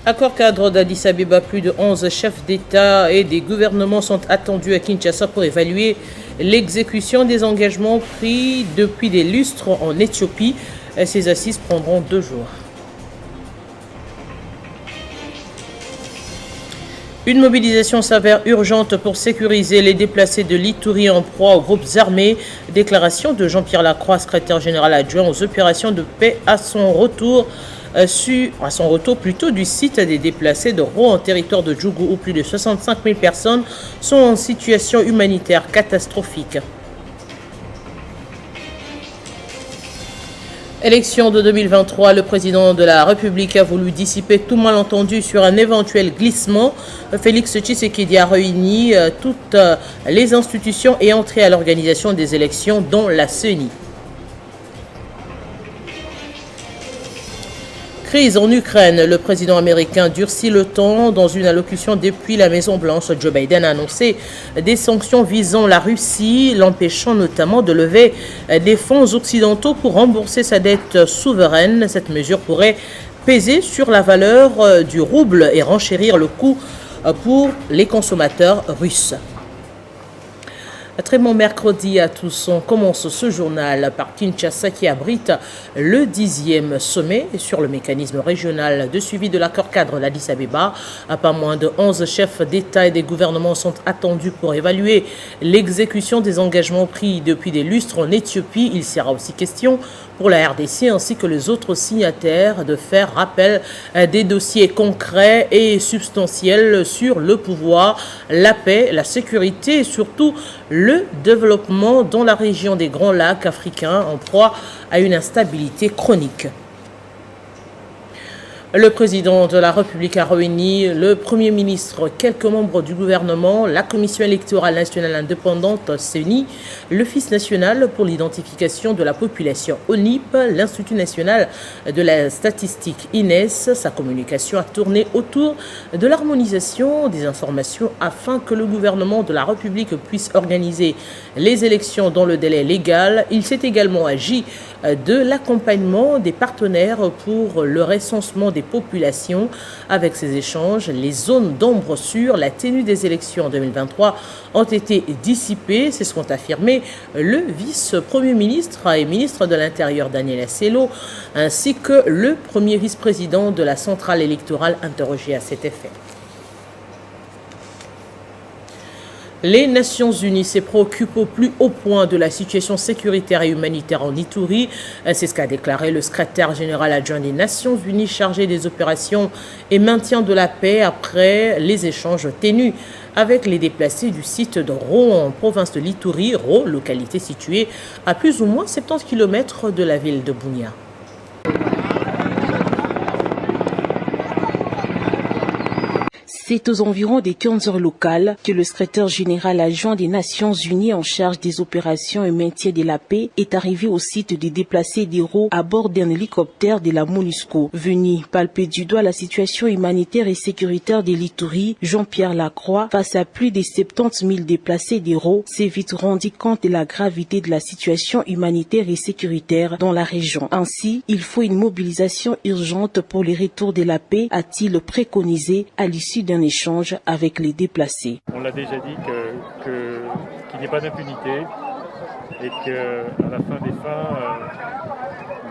Accord cadre d'Addis Abeba, plus de 11 chefs d'État et des gouvernements sont attendus à Kinshasa pour évaluer l'exécution des engagements pris depuis des lustres en Éthiopie. Ces assises prendront 2 jours. Une mobilisation s'avère urgente pour sécuriser les déplacés de l'Ituri en proie aux groupes armés. Déclaration de Jean-Pierre Lacroix, secrétaire général adjoint aux opérations de paix à son retour du site des déplacés de Ro en territoire de Djougou où plus de 65 000 personnes sont en situation humanitaire catastrophique. Élection de 2023, le président de la République a voulu dissiper tout malentendu sur un éventuel glissement. Félix Tshisekedi a réuni toutes les institutions et entré à l'organisation des élections, dont la CENI. Crise en Ukraine, le président américain durcit le ton. Dans une allocution depuis la Maison-Blanche, Joe Biden a annoncé des sanctions visant la Russie, l'empêchant notamment de lever des fonds occidentaux pour rembourser sa dette souveraine. Cette mesure pourrait peser sur la valeur du rouble et renchérir le coût pour les consommateurs russes. Très bon mercredi à tous. On commence ce journal par Kinshasa qui abrite le 10e sommet sur le mécanisme régional de suivi de l'accord cadre d'Addis Abeba. Pas moins de 11 chefs d'État et des gouvernements sont attendus pour évaluer l'exécution des engagements pris depuis des lustres en Éthiopie. Il sera aussi question pour la RDC ainsi que les autres signataires de faire rappel des dossiers concrets et substantiels sur le pouvoir, la paix, la sécurité et surtout le développement dans la région des Grands Lacs africains en proie à une instabilité chronique. Le président de la République a réuni le Premier ministre, quelques membres du gouvernement, la Commission électorale nationale indépendante CENI, l'Office national pour l'identification de la population ONIP, l'Institut national de la statistique INES. Sa communication a tourné autour de l'harmonisation des informations afin que le gouvernement de la République puisse organiser les élections dans le délai légal. Il s'est également agi de l'accompagnement des partenaires pour le recensement des populations. Avec ces échanges, les zones d'ombre sur la tenue des élections en 2023 ont été dissipées. C'est ce qu'ont affirmé le vice-premier ministre et ministre de l'Intérieur Daniel Assello, ainsi que le premier vice-président de la centrale électorale interrogé à cet effet. Les Nations Unies se préoccupent au plus haut point de la situation sécuritaire et humanitaire en Ituri. C'est ce qu'a déclaré le secrétaire général adjoint des Nations Unies chargé des opérations et maintien de la paix après les échanges ténus avec les déplacés du site de Ro en province de l'Ituri. Ro, localité située à plus ou moins 70 km de la ville de Bunia. C'est aux environs des 15 heures locales que le secrétaire général adjoint des Nations Unies en charge des opérations et maintien de la paix est arrivé au site des déplacés d'Hérault à bord d'un hélicoptère de la MONUSCO. Venu palper du doigt la situation humanitaire et sécuritaire de l'Ituri, Jean-Pierre Lacroix, face à plus de 70 000 déplacés d'Hérault, s'est vite rendu compte de la gravité de la situation humanitaire et sécuritaire dans la région. Ainsi, il faut une mobilisation urgente pour le retour de la paix, a-t-il préconisé à l'issue d'un échange avec les déplacés. On l'a déjà dit qu'il n'y ait pas d'impunité et qu'à la fin des fins,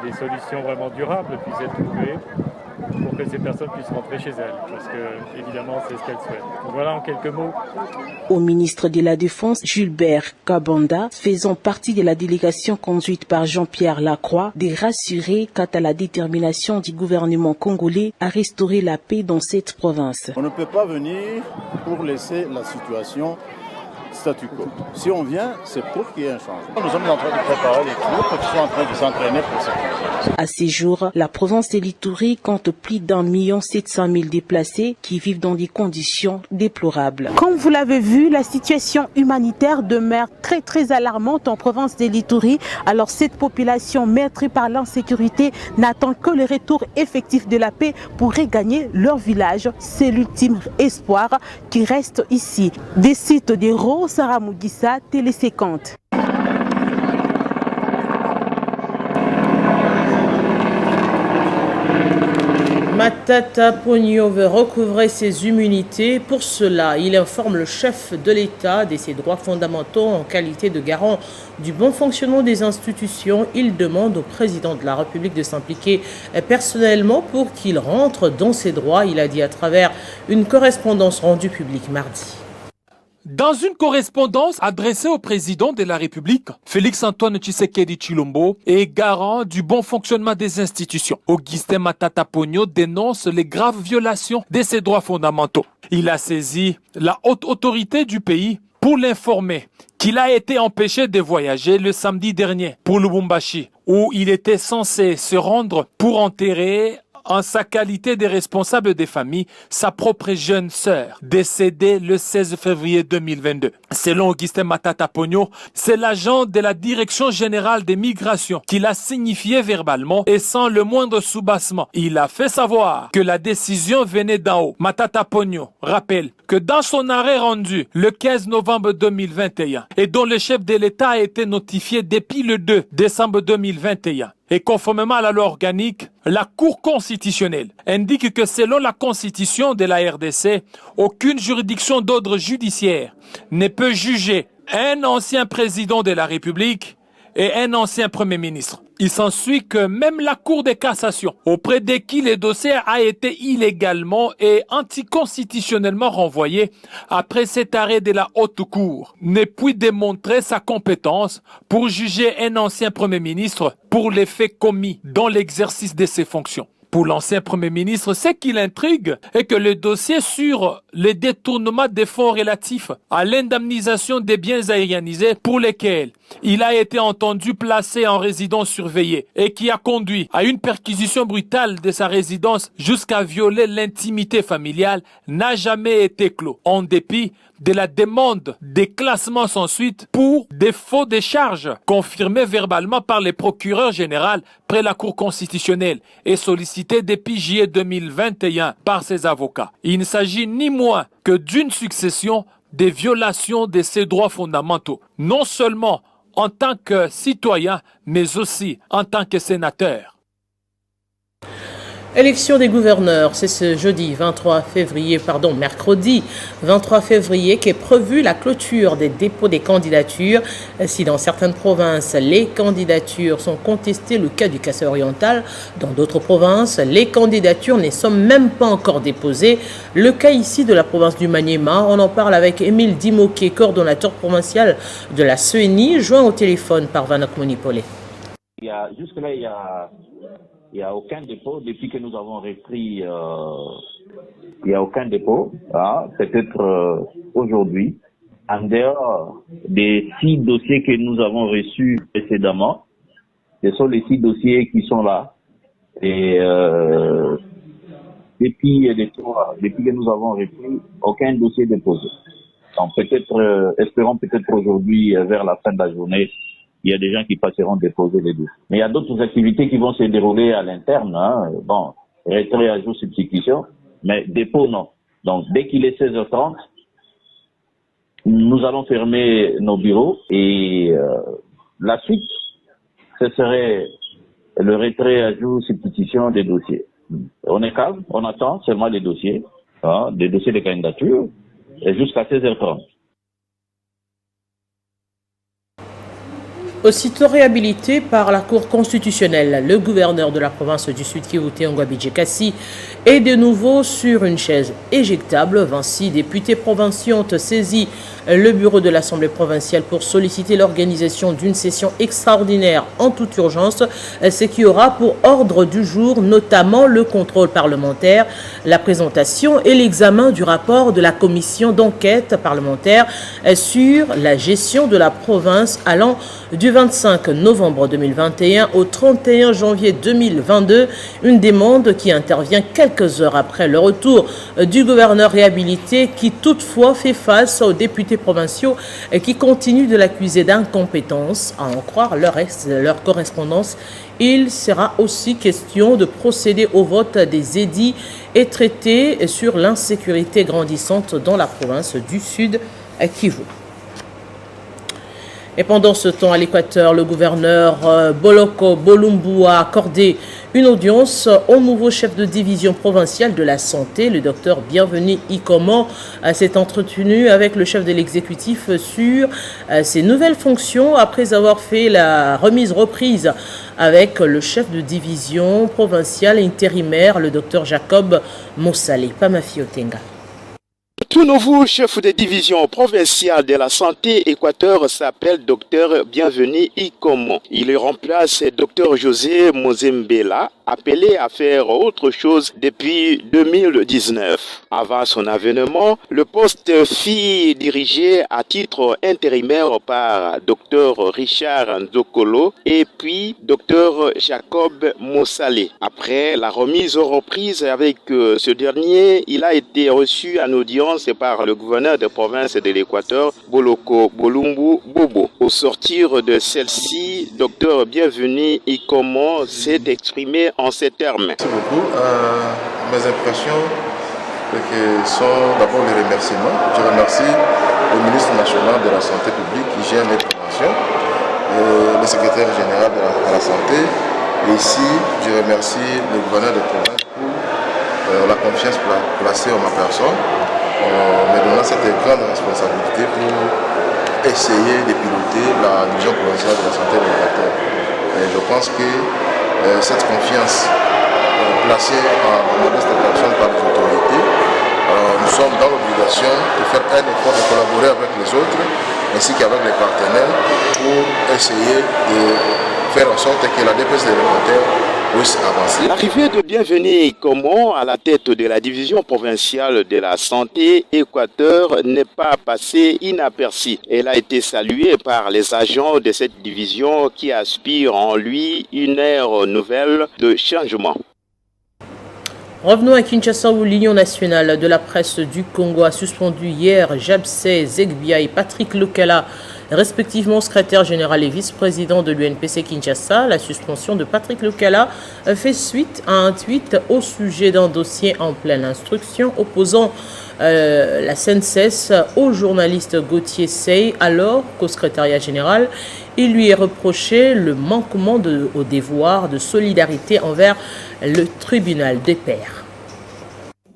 des solutions vraiment durables puissent être trouvées pour que ces personnes puissent rentrer chez elles, parce que évidemment c'est ce qu'elles souhaitent. Donc voilà en quelques mots. Au ministre de la Défense, Gilbert Kabanda, faisant partie de la délégation conduite par Jean-Pierre Lacroix, de rassurer quant à la détermination du gouvernement congolais à restaurer la paix dans cette province. On ne peut pas venir pour laisser la situation statu quo. Si on vient, c'est pour qu'il y ait un changement. Nous sommes en train de préparer les troupes qui sont en train de s'entraîner pour cette chose. À ces jours, la province de l'Ituri compte plus d'1 700 000 déplacés qui vivent dans des conditions déplorables. Comme vous l'avez vu, la situation humanitaire demeure très alarmante en province de l'Ituri. Alors cette population meurtrie par l'insécurité n'attend que le retour effectif de la paix pour regagner leur village. C'est l'ultime espoir qui reste ici. Des sites d'Hérault, Sarah Mugissa, Télé 50. Matata Ponyo veut recouvrer ses immunités. Pour cela, il informe le chef de l'État de ses droits fondamentaux en qualité de garant du bon fonctionnement des institutions. Il demande au président de la République de s'impliquer personnellement pour qu'il rentre dans ses droits. Il a dit à travers une correspondance rendue publique mardi. Dans une correspondance adressée au président de la République, Félix-Antoine Tshisekedi Tshilombo est garant du bon fonctionnement des institutions. Augustin Matata Ponyo dénonce les graves violations de ses droits fondamentaux. Il a saisi la haute autorité du pays pour l'informer qu'il a été empêché de voyager le samedi dernier pour Lubumbashi, où il était censé se rendre pour enterrer en sa qualité de responsable des familles, sa propre jeune sœur, décédée le 16 février 2022. Selon Augustin Matata Ponyo, c'est l'agent de la Direction générale des migrations qui l'a signifié verbalement et sans le moindre soubassement. Il a fait savoir que la décision venait d'en haut. Matata Ponyo rappelle que dans son arrêt rendu le 15 novembre 2021 et dont le chef de l'État a été notifié depuis le 2 décembre 2021, et conformément à la loi organique, la Cour constitutionnelle indique que selon la constitution de la RDC, aucune juridiction d'ordre judiciaire ne peut juger un ancien président de la République et un ancien Premier ministre. Il s'ensuit que même la Cour de cassation, auprès de qui le dossier a été illégalement et anticonstitutionnellement renvoyé après cet arrêt de la Haute Cour, ne peut démontrer sa compétence pour juger un ancien Premier ministre pour les faits commis dans l'exercice de ses fonctions. Pour l'ancien Premier ministre, ce qui l'intrigue est que le dossier sur le détournement des fonds relatifs à l'indemnisation des biens aérianisés pour lesquels il a été entendu placé en résidence surveillée et qui a conduit à une perquisition brutale de sa résidence jusqu'à violer l'intimité familiale n'a jamais été clos, en dépit de la demande de classement sans suite pour défaut de charges confirmées verbalement par le procureur général près la Cour constitutionnelle et sollicité depuis juillet 2021 par ses avocats. Il ne s'agit ni moins que d'une succession de violations de ses droits fondamentaux, non seulement en tant que citoyen, mais aussi en tant que sénateur. Élection des gouverneurs, c'est ce mercredi 23 février qu'est prévue la clôture des dépôts des candidatures. Si dans certaines provinces, les candidatures sont contestées, le cas du Kassai oriental, dans d'autres provinces, les candidatures ne sont même pas encore déposées. Le cas ici de la province du Maniema, on en parle avec Émile Dimoké, coordonnateur provincial de la CENI, joint au téléphone par Vanok Monipolé. Jusque-là, il n'y a aucun dépôt depuis que nous avons repris. Il n'y a aucun dépôt. Hein, peut-être aujourd'hui, en dehors des 6 dossiers que nous avons reçus précédemment. Ce sont les 6 dossiers qui sont là. Et depuis que nous avons repris, aucun dossier déposé. Donc peut-être, espérons peut-être aujourd'hui, vers la fin de la journée, il y a des gens qui passeront déposer les dossiers. Mais il y a d'autres activités qui vont se dérouler à l'interne. Hein. Bon, retrait à jour, substitution, mais dépôt, non. Donc, dès qu'il est 16h30, nous allons fermer nos bureaux et la suite, ce serait le retrait à jour, substitution des dossiers. On est calme, on attend seulement les dossiers, hein, des dossiers de candidature, et jusqu'à 16h30. Aussitôt réhabilité par la Cour constitutionnelle, le gouverneur de la province du Sud Kivu, Ngwabi Kassi, est de nouveau sur une chaise éjectable. 26 députés provinciaux ont saisi le bureau de l'Assemblée provinciale pour solliciter l'organisation d'une session extraordinaire en toute urgence, ce qui aura pour ordre du jour notamment le contrôle parlementaire, la présentation et l'examen du rapport de la commission d'enquête parlementaire sur la gestion de la province allant du 25 novembre 2021 au 31 janvier 2022, une demande qui intervient quelques heures après le retour du gouverneur réhabilité qui toutefois fait face aux députés provinciaux qui continuent de l'accuser d'incompétence. À en croire leur correspondance, il sera aussi question de procéder au vote des édits et traiter sur l'insécurité grandissante dans la province du Sud Kivu. Et pendant ce temps, à l'Équateur, le gouverneur Boloko Bolumbu a accordé une audience au nouveau chef de division provinciale de la santé, le docteur Bienvenu Ikomo. S'est entretenu avec le chef de l'exécutif sur ses nouvelles fonctions après avoir fait la reprise avec le chef de division provinciale intérimaire, le docteur Jacob Mossale. Pamafi Otenga. Tout nouveau chef de division provinciale de la santé Équateur s'appelle Dr Bienvenu Ikomo. Il remplace Dr José Mozembela, appelé à faire autre chose depuis 2019. Avant son avènement, le poste fut dirigé à titre intérimaire par Dr Richard Nzokolo et puis Dr Jacob Mossale. Après la remise aux reprises avec ce dernier, il a été reçu en audience par le gouverneur de province de l'Équateur, Boloko Bolumbu Bobo. Au sortir de celle-ci, Dr Bienvenu Ikomo s'est exprimé en ces termes. Merci beaucoup. Mes impressions sont d'abord les remerciements. Je remercie le ministre national de la Santé publique, Hygiène et Prévention, le secrétaire général de la Santé. Et ici, je remercie le gouverneur de province pour la confiance placée en ma personne, me donnant cette grande responsabilité pour essayer de piloter la division provinciale de la santé de l'Équateur. Et je pense que cette confiance placée en modeste personne par les autorités, nous sommes dans l'obligation de faire un effort de collaborer avec les autres ainsi qu'avec les partenaires pour essayer de faire en sorte que la DPS de l'Équateur puisse avancer. L'arrivée de Bienvenu Ikomo à la tête de la division provinciale de la santé Équateur n'est pas passée inaperçue. Elle a été saluée par les agents de cette division qui aspirent en lui une ère nouvelle de changement. Revenons à Kinshasa où l'Union nationale de la presse du Congo a suspendu hier Jabsé Zegbia et Patrick Lokala, respectivement secrétaire général et vice-président de l'UNPC Kinshasa. La suspension de Patrick Lokala fait suite à un tweet au sujet d'un dossier en pleine instruction opposant la CNCS au journaliste Gauthier Sey, alors qu'au secrétariat général, il lui est reproché le manquement au devoir de solidarité envers le tribunal des pairs.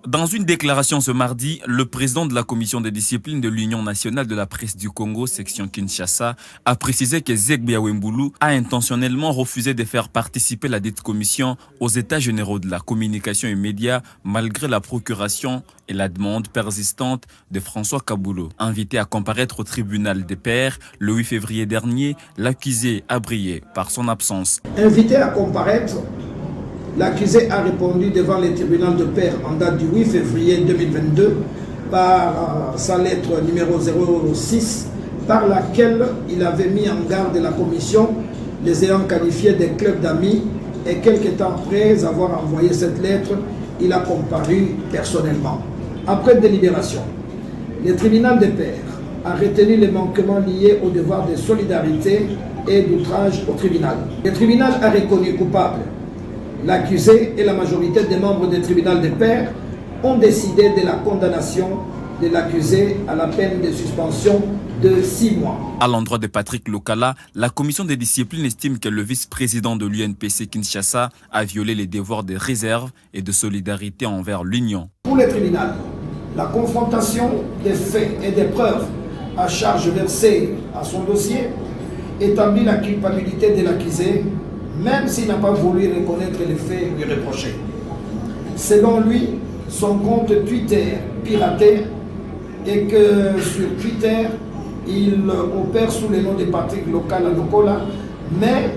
Dans une déclaration ce mardi, le président de la commission de discipline de l'Union nationale de la presse du Congo, section Kinshasa, a précisé que Zegbia Wembulu a intentionnellement refusé de faire participer la dite commission aux états généraux de la communication et médias malgré la procuration et la demande persistante de François Kaboulou. Invité à comparaître au tribunal des pairs le 8 février dernier, l'accusé a brillé par son absence. Invité à comparaître, l'accusé a répondu devant le tribunal de pairs en date du 8 février 2022 par sa lettre numéro 06 par laquelle il avait mis en garde la commission, les ayant qualifiés des clubs d'amis, et quelques temps après avoir envoyé cette lettre, il a comparu personnellement. Après délibération, le tribunal des pairs a retenu les manquements liés au devoir de solidarité et d'outrage au tribunal. Le tribunal a reconnu coupable l'accusé et la majorité des membres du tribunal des pairs ont décidé de la condamnation de l'accusé à la peine de suspension de 6 mois. À l'endroit de Patrick Lokala, la commission de discipline estime que le vice-président de l'UNPC Kinshasa a violé les devoirs de réserve et de solidarité envers l'Union. Pour le tribunal, la confrontation des faits et des preuves à charge versées à son dossier établit la culpabilité de l'accusé, même s'il n'a pas voulu reconnaître les faits lui reprochés. Selon lui, son compte Twitter piraté et que sur Twitter, il opère sous le nom de Patrick Lokala Lokola, mais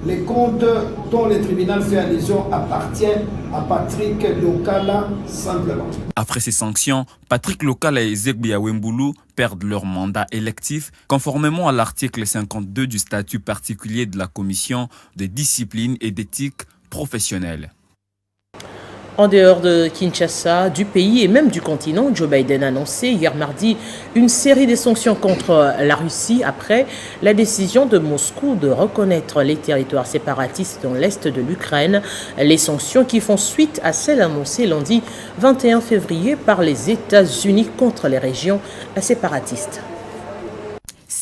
les comptes dont le tribunal fait allusion appartiennent à Patrick Lokala simplement. Après ces sanctions, Patrick Lokala et Zegbia Wembulu perdent leur mandat électif conformément à l'article 52 du statut particulier de la commission de discipline et d'éthique professionnelle. En dehors de Kinshasa, du pays et même du continent, Joe Biden a annoncé hier mardi une série de sanctions contre la Russie après la décision de Moscou de reconnaître les territoires séparatistes dans l'est de l'Ukraine. Les sanctions qui font suite à celles annoncées lundi 21 février par les États-Unis contre les régions séparatistes.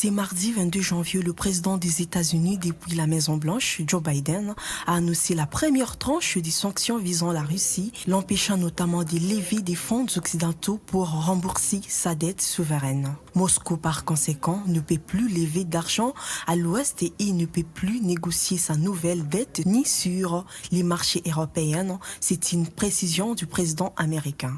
C'est mardi 22 janvier, le président des États-Unis depuis la Maison-Blanche, Joe Biden, a annoncé la première tranche des sanctions visant la Russie, l'empêchant notamment de lever des fonds occidentaux pour rembourser sa dette souveraine. Moscou, par conséquent, ne peut plus lever d'argent à l'Ouest et il ne peut plus négocier sa nouvelle dette ni sur les marchés européens. C'est une précision du président américain.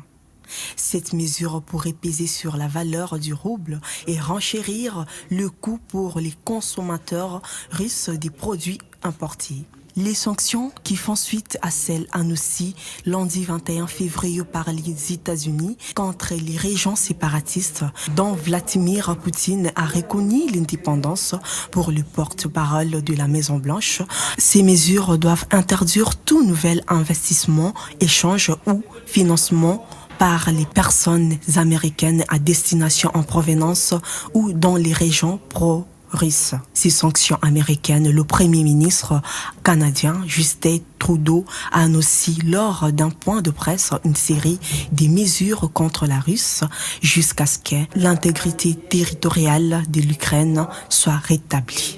Cette mesure pourrait peser sur la valeur du rouble et renchérir le coût pour les consommateurs russes des produits importés. Les sanctions qui font suite à celles annoncées lundi 21 février par les États-Unis contre les régions séparatistes dont Vladimir Poutine a reconnu l'indépendance pour le porte-parole de la Maison-Blanche. Ces mesures doivent interdire tout nouvel investissement, échange ou financement par les personnes américaines à destination en provenance ou dans les régions pro-russes. Ces sanctions américaines, le Premier ministre canadien Justin Trudeau a annoncé lors d'un point de presse une série de mesures contre la Russie jusqu'à ce que l'intégrité territoriale de l'Ukraine soit rétablie.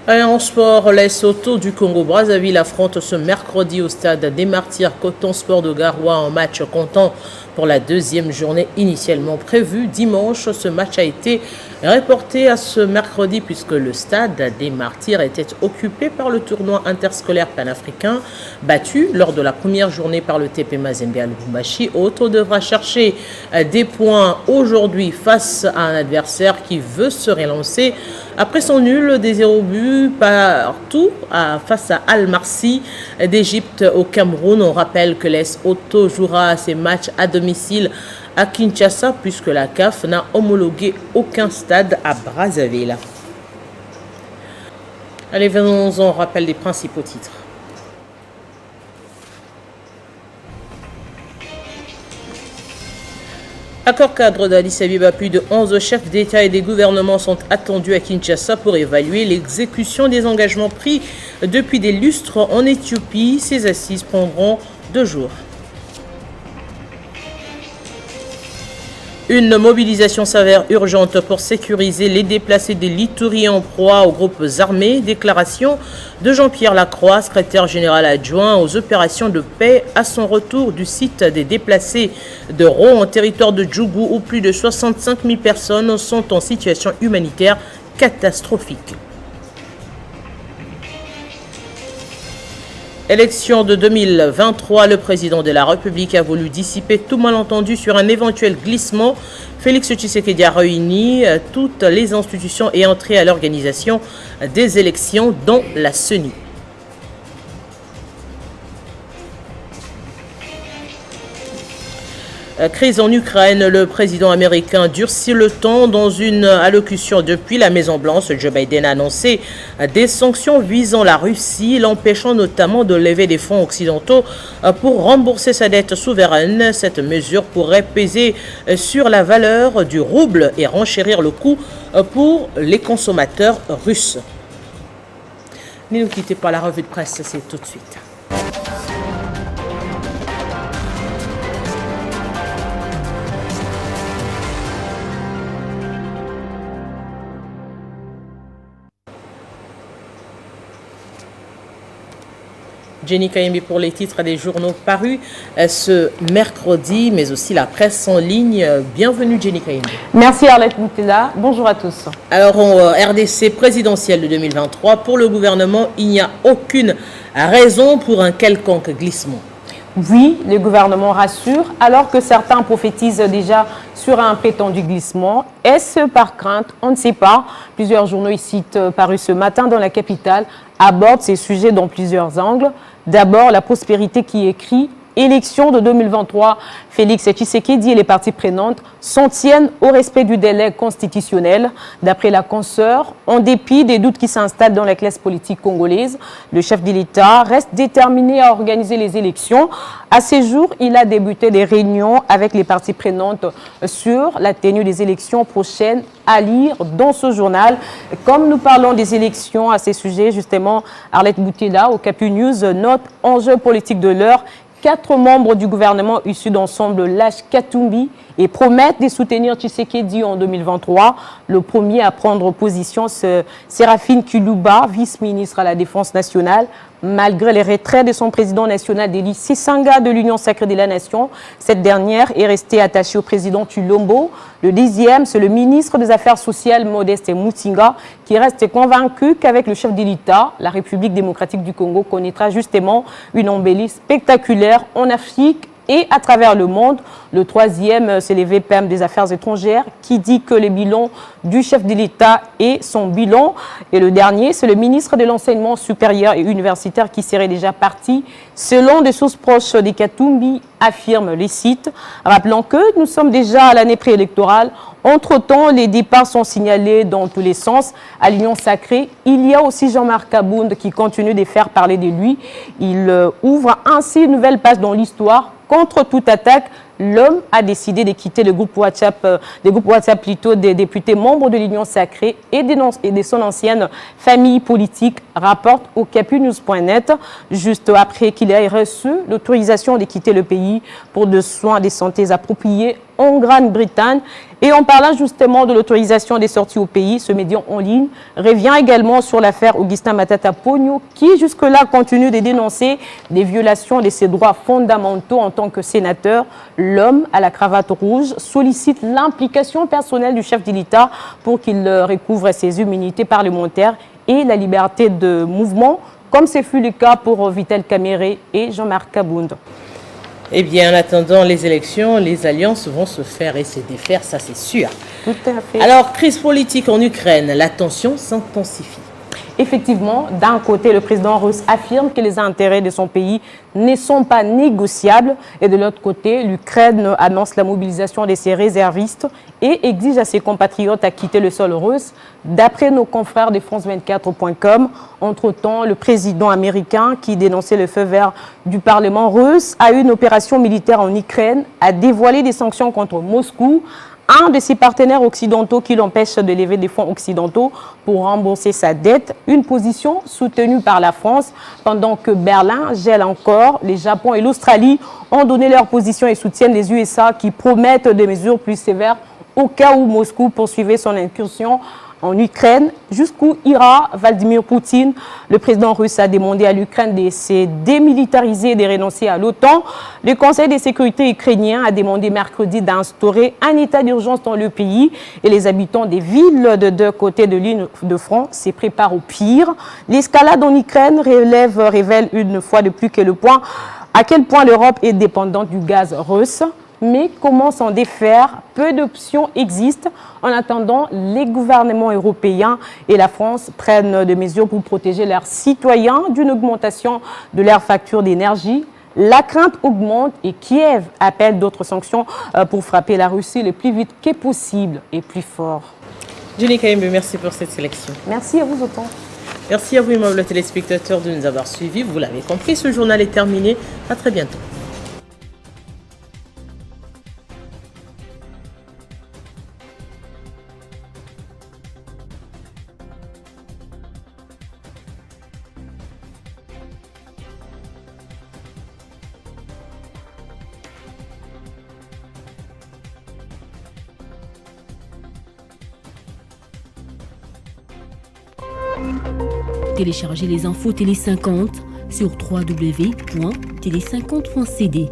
En sport, Lesotho du Congo-Brazzaville affronte ce mercredi au stade des Martyrs Coton Sport de Garoua en match comptant pour la deuxième journée initialement prévue. Dimanche, ce match a été reporté à ce mercredi puisque le stade des Martyrs était occupé par le tournoi interscolaire panafricain. Battu lors de la première journée par le TP Mazembe à Lubumbashi, Otto devra chercher des points aujourd'hui face à un adversaire qui veut se relancer après son nul des 0 buts partout face à Al-Marsi d'Égypte au Cameroun. On rappelle que Lesotho jouera ses matchs à domicile à Kinshasa puisque la CAF n'a homologué aucun stade à Brazzaville. Allez, venons-en, rappel des principaux titres. Accord cadre d'Addis Abeba, plus de 11 chefs d'État et des gouvernements sont attendus à Kinshasa pour évaluer l'exécution des engagements pris depuis des lustres en Éthiopie. Ces assises prendront 2 jours. Une mobilisation s'avère urgente pour sécuriser les déplacés de l'Ituri en proie aux groupes armés. Déclaration de Jean-Pierre Lacroix, secrétaire général adjoint aux opérations de paix, à son retour du site des déplacés de Ro en territoire de Djougou où plus de 65 000 personnes sont en situation humanitaire catastrophique. Élection de 2023, le président de la République a voulu dissiper tout malentendu sur un éventuel glissement. Félix Tshisekedi a réuni toutes les institutions et entré à l'organisation des élections, dont la CENI. Crise en Ukraine, le président américain durcit le ton. Dans une allocution depuis la Maison-Blanche, Joe Biden a annoncé des sanctions visant la Russie, l'empêchant notamment de lever des fonds occidentaux pour rembourser sa dette souveraine. Cette mesure pourrait peser sur la valeur du rouble et renchérir le coût pour les consommateurs russes. Ne nous quittez pas, la revue de presse, c'est tout de suite. Jenny Kayembe pour les titres des journaux parus ce mercredi, mais aussi la presse en ligne. Bienvenue Jenny Kayembe. Merci Arlette Boutella, bonjour à tous. Alors en RDC présidentielle de 2023, pour le gouvernement, il n'y a aucune raison pour un quelconque glissement. Oui, le gouvernement rassure, alors que certains prophétisent déjà sur un prétendu glissement. Est-ce par crainte? On ne sait pas. Plusieurs journaux ici parus ce matin dans la capitale abordent ces sujets dans plusieurs angles. D'abord, la prospérité qui écrit « Élection de 2023 ». Félix Tshisekedi et les parties prenantes s'en tiennent au respect du délai constitutionnel. D'après la consoeur, en dépit des doutes qui s'installent dans la classe politique congolaise, le chef de l'État reste déterminé à organiser les élections. À ce jour, il a débuté des réunions avec les parties prenantes sur la tenue des élections prochaines, à lire dans ce journal. Comme nous parlons des élections à ces sujets, justement, Arlette Boutella au Capu News note enjeu politique de l'heure. 4 membres du gouvernement issus d'ensemble lâchent Katumbi et promettent de soutenir Tshisekedi en 2023. Le premier à prendre position, c'est Séraphine Kiluba, vice-ministre à la Défense nationale. Malgré les retraits de son président national Deli Sisanga de l'Union sacrée de la Nation, cette dernière est restée attachée au président Tulombo. Le 10e, c'est le ministre des Affaires sociales Modeste Mutinga qui reste convaincu qu'avec le chef de l'État, la République démocratique du Congo connaîtra justement une embellie spectaculaire en Afrique et à travers le monde. Le 3e, c'est les VPM des Affaires étrangères qui dit que le bilan du chef de l'État est son bilan. Et le dernier, c'est le ministre de l'Enseignement supérieur et universitaire qui serait déjà parti. Selon des sources proches des Katumbi, affirme les sites. Rappelons que nous sommes déjà à l'année préélectorale. Entre-temps, les départs sont signalés dans tous les sens. À l'Union sacrée, il y a aussi Jean-Marc Abound qui continue de faire parler de lui. Il ouvre ainsi une nouvelle page dans l'histoire. Contre toute attaque, l'homme a décidé de quitter le groupe WhatsApp, des députés membres de l'Union sacrée et de son ancienne famille politique, rapporte au capunews.net, juste après qu'il ait reçu l'autorisation de quitter le pays pour des soins de santé appropriés en Grande-Bretagne. Et en parlant justement de l'autorisation des sorties au pays, ce média en ligne revient également sur l'affaire Augustin Matata Ponyo qui jusque-là continue de dénoncer des violations de ses droits fondamentaux en tant que sénateur. L'homme à la cravate rouge sollicite l'implication personnelle du chef de l'État pour qu'il recouvre ses immunités parlementaires et la liberté de mouvement, comme ce fut le cas pour Vital Kamere et Jean-Marc Abound. Eh bien, en attendant les élections, les alliances vont se faire et se défaire, ça c'est sûr. Tout à fait. Alors, crise politique en Ukraine, la tension s'intensifie. Effectivement, d'un côté, le président russe affirme que les intérêts de son pays ne sont pas négociables et de l'autre côté, l'Ukraine annonce la mobilisation de ses réservistes et exige à ses compatriotes à quitter le sol russe. D'après nos confrères de France24.com, entre-temps, le président américain qui dénonçait le feu vert du Parlement russe a eu une opération militaire en Ukraine, a dévoilé des sanctions contre Moscou, un de ses partenaires occidentaux qui l'empêche de lever des fonds occidentaux pour rembourser sa dette, une position soutenue par la France, pendant que Berlin gèle encore. Les Japon et l'Australie ont donné leur position et soutiennent les USA qui promettent des mesures plus sévères au cas où Moscou poursuivait son incursion en Ukraine. Jusqu'où ira Vladimir Poutine? Le président russe a demandé à l'Ukraine de se démilitariser et de renoncer à l'OTAN. Le Conseil de sécurité ukrainien a demandé mercredi d'instaurer un état d'urgence dans le pays et les habitants des villes de deux côtés de ligne de front se préparent au pire. L'escalade en Ukraine révèle une fois de plus à quel point l'Europe est dépendante du gaz russe. Mais comment s'en défaire? Peu d'options existent. En attendant, les gouvernements européens et la France prennent des mesures pour protéger leurs citoyens d'une augmentation de leurs factures d'énergie. La crainte augmente et Kiev appelle d'autres sanctions pour frapper la Russie le plus vite que possible et plus fort. Jenny Kaimbe, merci pour cette sélection. Merci à vous autant. Merci à vous, aimables téléspectateurs, de nous avoir suivis. Vous l'avez compris, ce journal est terminé. À très bientôt. Téléchargez les infos Télé 50 sur www.télé50.cd.